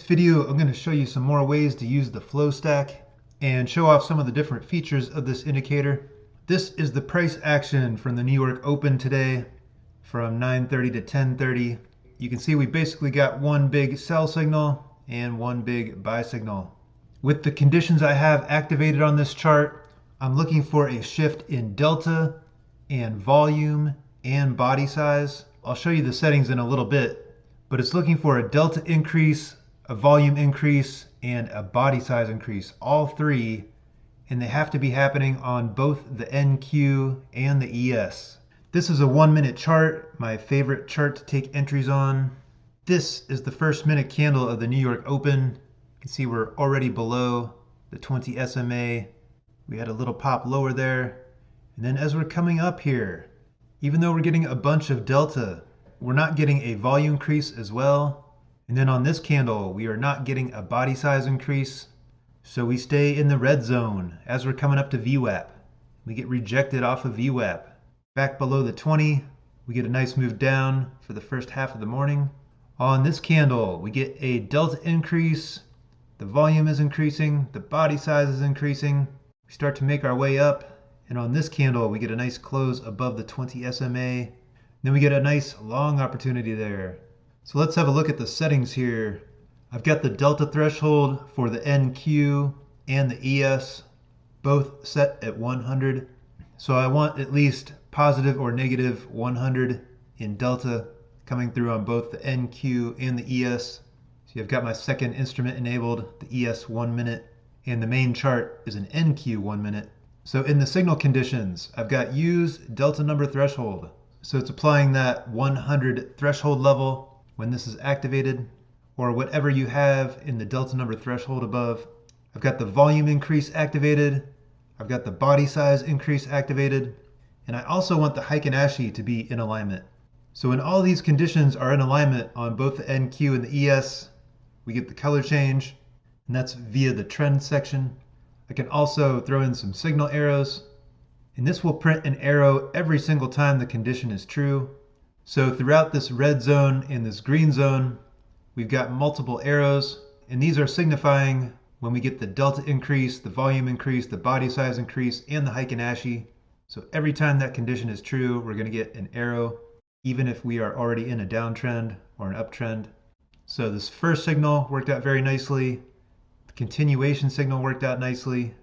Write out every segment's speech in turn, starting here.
video, I'm going to show you some more ways to use the flow stack and show off some of the different features of this indicator. This is the price action from the New York Open today from 9:30 to 10:30. You can see we basically got one big sell signal and one big buy signal. With the conditions I have activated on this chart, I'm looking for a shift in delta and volume and body size. I'll show you the settings in a little bit, but it's looking for a delta increase, a volume increase, and a body size increase, all three, and they have to be happening on both the NQ and the ES. This is a 1 minute chart, my favorite chart to take entries on. This is the first minute candle of the New York Open. You can see we're already below the 20 SMA. We had a little pop lower there. And then as we're coming up here, even though we're getting a bunch of delta, we're not getting a volume increase as well. And then on this candle, we are not getting a body size increase. So we stay in the red zone as we're coming up to VWAP. We get rejected off of VWAP. Back below the 20, we get a nice move down for the first half of the morning. On this candle, we get a delta increase. The volume is increasing. The body size is increasing. We start to make our way up. And on this candle, we get a nice close above the 20 SMA. Then we get a nice long opportunity there. So let's have a look at the settings here. I've got the delta threshold for the NQ and the ES, both set at 100. So I want at least positive or negative 100 in delta coming through on both the NQ and the ES. So I've got my second instrument enabled, the ES 1 minute, and the main chart is an NQ 1 minute. So in the signal conditions, I've got use delta number threshold. So it's applying that 100 threshold level when this is activated, or whatever you have in the delta number threshold above. I've got the volume increase activated. I've got the body size increase activated. And I also want the Heikin-Ashi to be in alignment. So when all these conditions are in alignment on both the NQ and the ES, we get the color change, and that's via the trend section. I can also throw in some signal arrows, and this will print an arrow every single time the condition is true. So throughout this red zone and this green zone, we've got multiple arrows, and these are signifying when we get the delta increase, the volume increase, the body size increase, and the Heikin-Ashi. So every time that condition is true, we're going to get an arrow, even if we are already in a downtrend or an uptrend. So this first signal worked out very nicely. The continuation signal worked out nicely.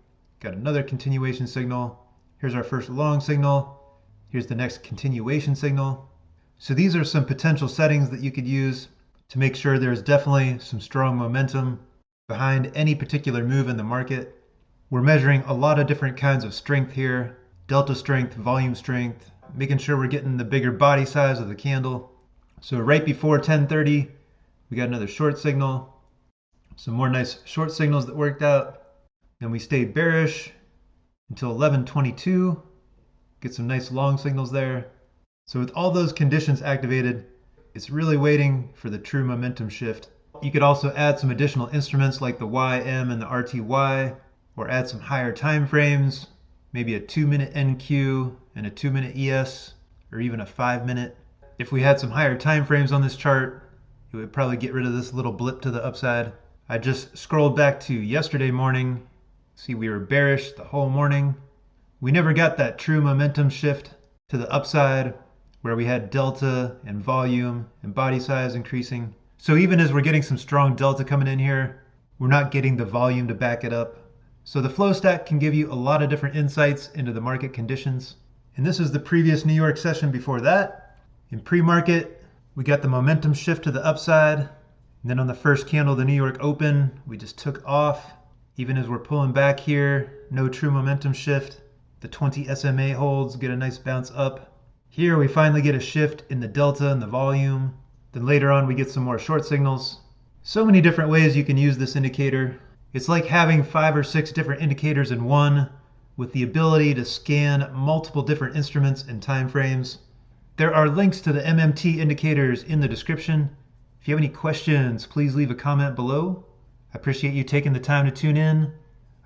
Got another continuation signal. Here's our first long signal. Here's the next continuation signal. So these are some potential settings that you could use to make sure there's definitely some strong momentum behind any particular move in the market. We're measuring a lot of different kinds of strength here. Delta strength, volume strength, making sure we're getting the bigger body size of the candle. So right before 10:30, we got another short signal. Some more nice short signals that worked out. Then we stayed bearish until 11:22. Get some nice long signals there. So with all those conditions activated, it's really waiting for the true momentum shift. You could also add some additional instruments like the YM and the RTY, or add some higher time frames, maybe a 2 minute NQ and a 2 minute ES, or even a 5 minute. If we had some higher time frames on this chart, it would probably get rid of this little blip to the upside. I just scrolled back to yesterday morning. See, we were bearish the whole morning. We never got that true momentum shift to the upside where we had delta and volume and body size increasing. So even as we're getting some strong delta coming in here, we're not getting the volume to back it up. So the flow stack can give you a lot of different insights into the market conditions. And this is the previous New York session before that. In pre-market, we got the momentum shift to the upside. And then on the first candle of the New York Open, we just took off. Even as we're pulling back here, no true momentum shift. The 20 SMA holds, get a nice bounce up. Here we finally get a shift in the delta and the volume. Then later on we get some more short signals. So many different ways you can use this indicator. It's like having 5 or 6 different indicators in one, with the ability to scan multiple different instruments and time frames. There are links to the MMT indicators in the description. If you have any questions, please leave a comment below. I appreciate you taking the time to tune in.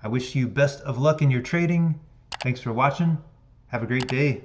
I wish you best of luck in your trading. Thanks for watching. Have a great day.